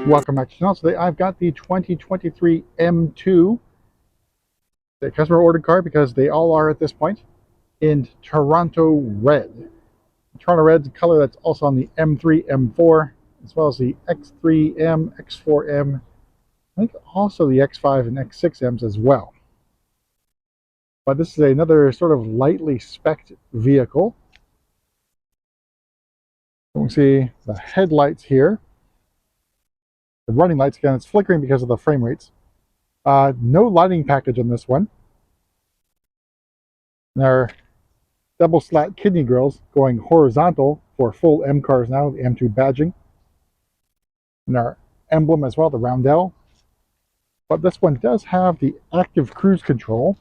Welcome back to the channel. Today I've got the 2023 M2, the customer ordered car because they all are at this point, in Toronto Red. Toronto Red's a color that's also on the M3, M4, as well as the X3M, X4M, I think also the X5 and X6Ms as well. But this is another sort of lightly spec'd vehicle. You can see the headlights here. The running lights, again, it's flickering because of the frame rates. No lighting package on this one. And our double slat kidney grills going horizontal for full M cars now, the M2 badging. And our emblem as well, the roundel. But this one does have the active cruise control.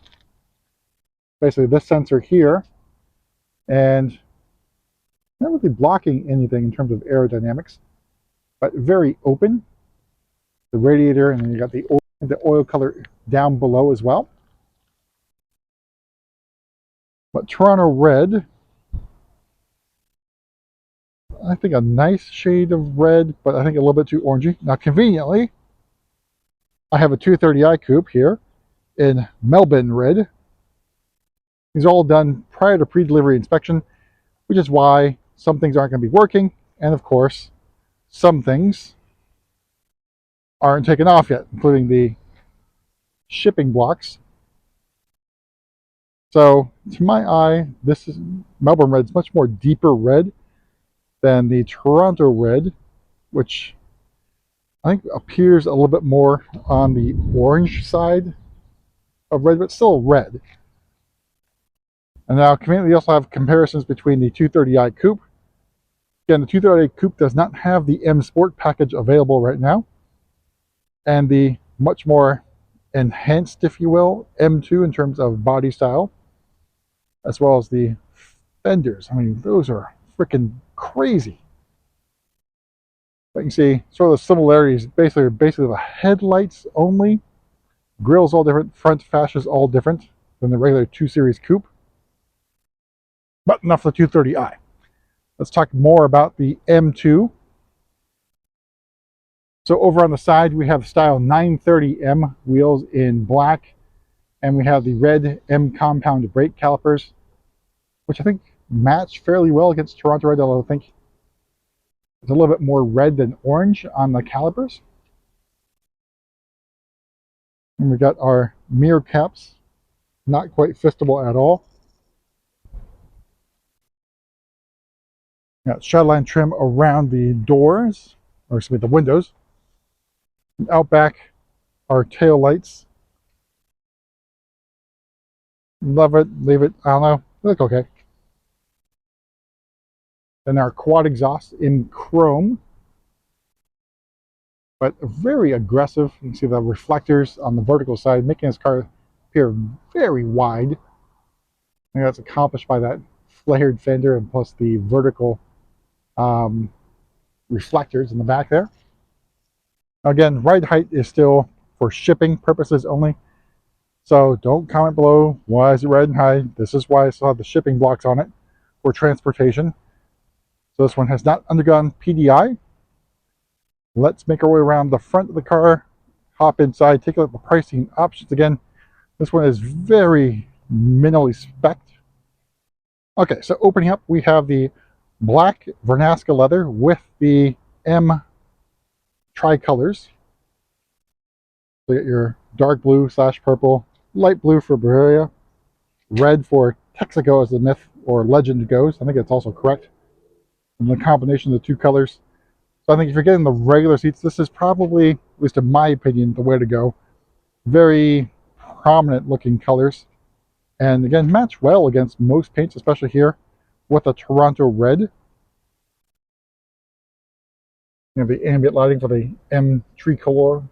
Basically this sensor here. And not really blocking anything in terms of aerodynamics, but very open. The radiator, and then you got the oil color down below as well. But Toronto Red, I think a nice shade of red, but I think a little bit too orangey. Now conveniently, I have a 230i coupe here in Melbourne Red. These are all done prior to pre-delivery inspection, which is why some things aren't going to be working, and of course, some things aren't taken off yet, including the shipping blocks. So to my eye, this is Melbourne Red. It's much more deeper red than the Toronto Red, which I think appears a little bit more on the orange side of red, but still red. And now conveniently we also have comparisons between the 230i coupe. Again, the 230i coupe does not have the M Sport package available right now, and the much more enhanced, if you will, M2 in terms of body style, as well as the fenders. I mean, those are freaking crazy. But you can see sort of the similarities. Basically the headlights only. Grills all different. Front fascias all different than the regular 2 Series coupe. But enough for the 230i. Let's talk more about the M2. So over on the side, we have style 930M wheels in black, and we have the red M compound brake calipers, which I think match fairly well against Toronto Red, although I think it's a little bit more red than orange on the calipers. And we got our mirror caps, not quite fistable at all. Got shadowline trim around the doors, or excuse me, the windows. And out back, our tail lights. Love it, leave it, I don't know, they look okay. Then our quad exhaust in chrome, but very aggressive. You can see the reflectors on the vertical side, making this car appear very wide. And that's accomplished by that flared fender and plus the vertical reflectors in the back there. Again, ride height is still for shipping purposes only. So don't comment below, why is it red and high? This is why I still have the shipping blocks on it for transportation. So this one has not undergone PDI. Let's make our way around the front of the car, hop inside, take a look at the pricing options again. This one is very minimally spec'd. Okay, so opening up, we have the black Vernasca leather with the M tricolors. So you get your dark blue / purple, light blue for Bavaria, red for Texaco as the myth or legend goes. I think it's also correct. And the combination of the two colors. So I think if you're getting the regular seats, this is probably, at least in my opinion, the way to go. Very prominent looking colors. And again, match well against most paints, especially here with the Toronto Red. You have the ambient lighting for the M tricolor,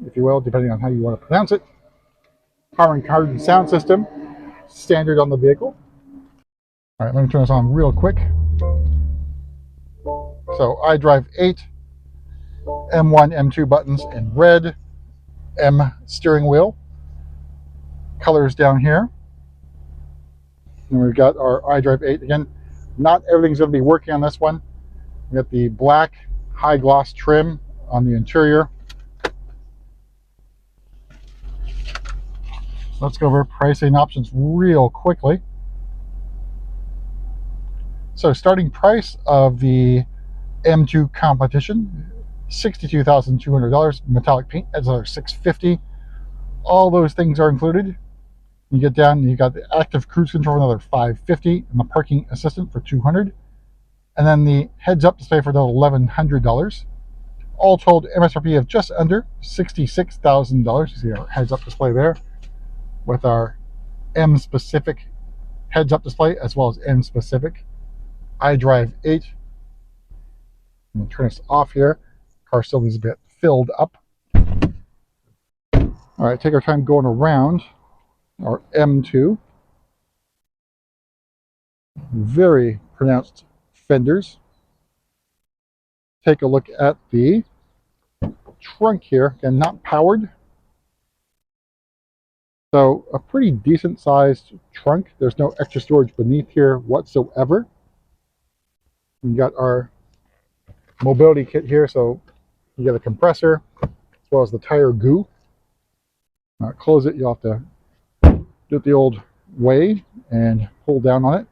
if you will, depending on how you want to pronounce it. Power and carbon sound system, standard on the vehicle. All right, let me turn this on real quick. So iDrive 8, M1, M2 buttons in red, M steering wheel, colors down here. And we've got our iDrive 8. Again, not everything's going to be working on this one. We got the black high gloss trim on the interior. Let's go over pricing options real quickly. So starting price of the M2 competition, $62,200. Metallic paint adds another $650. All those things are included. You get down, you got the active cruise control, another $550, and the parking assistant for $200, and then the heads-up display for another $1,100. All told, MSRP of just under $66,000. You see our heads-up display there with our M-specific heads-up display as well as M-specific iDrive 8. I'm going to turn this off here. Car still needs a bit filled up. All right, take our time going around our M2. Very pronounced fenders. Take a look at the trunk here. Again, not powered. So a pretty decent sized trunk. There's no extra storage beneath here whatsoever. We got our mobility kit here, so you get a compressor as well as the tire goo. Close it, you'll have to do it the old way and pull down on it.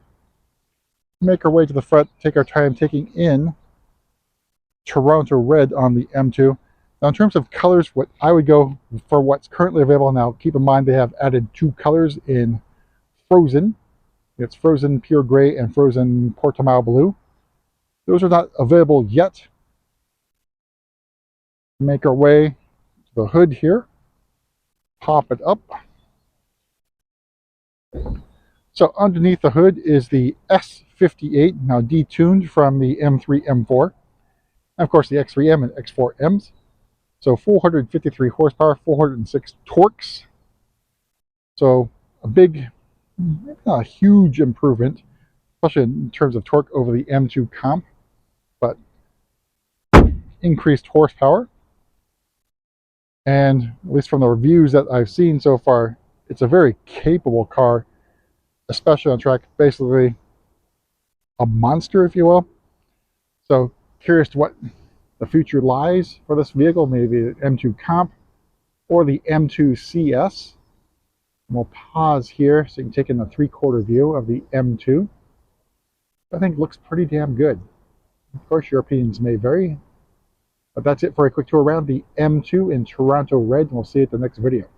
Make our way to the front, take our time taking in Toronto red on the M2. Now in terms of colors, what I would go for what's currently available now, keep in mind they have added 2 colors in Frozen. It's Frozen Pure Gray and Frozen Portimao Blue. Those are not available yet. Make our way to the hood here. Pop it up. So underneath the hood is the S58, now detuned from the M3, M4. And of course the X3M and X4Ms. So 453 horsepower, 406 torques. So a big, not a huge improvement, especially in terms of torque over the M2 comp, but increased horsepower. And at least from the reviews that I've seen so far, it's a very capable car, especially on track. Basically a monster, if you will. So curious to what the future lies for this vehicle, maybe the M2 Comp or the M2 CS. And we'll pause here so you can take in a 3/4 view of the M2. I think it looks pretty damn good. Of course, your opinions may vary, but that's it for a quick tour around the M2 in Toronto red, and we'll see you at the next video.